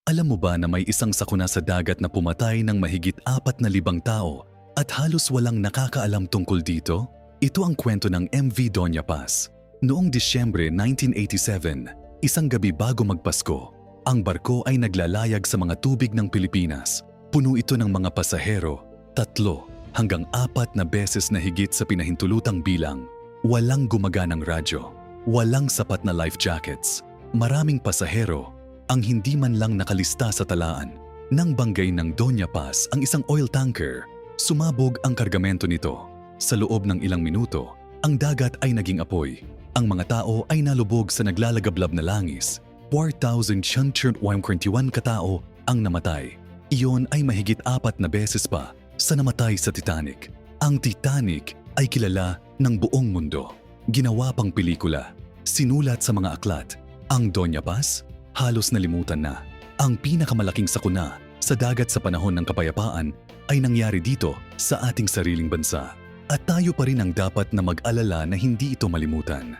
Alam mo ba na may isang sakuna sa dagat na pumatay ng mahigit 4,000 tao at halos walang nakakaalam tungkol dito? Ito ang kwento ng MV Doña Paz. Noong Disyembre 1987, isang gabi bago magpasko, ang barko ay naglalayag sa mga tubig ng Pilipinas. Puno ito ng mga pasahero, 3 hanggang 4 na beses na higit sa pinahintulutang bilang. Walang gumaganang radyo, walang sapat na life jackets, maraming pasahero ang hindi man lang nakalista sa talaan. Nang banggay ng Doña Paz ang isang oil tanker, sumabog ang kargamento nito. Sa loob ng ilang minuto, ang dagat ay naging apoy. Ang mga tao ay nalubog sa naglalagablab na langis. 4,121 katao ang namatay. Iyon ay mahigit 4 na beses pa sa namatay sa Titanic. Ang Titanic ay kilala ng buong mundo. Ginawa pang pelikula, sinulat sa mga aklat. Ang Doña Paz, halos nalimutan na. Ang pinakamalaking sakuna sa dagat sa panahon ng kapayapaan ay nangyari dito sa ating sariling bansa. At tayo pa rin ang dapat na mag-alala na hindi ito malimutan.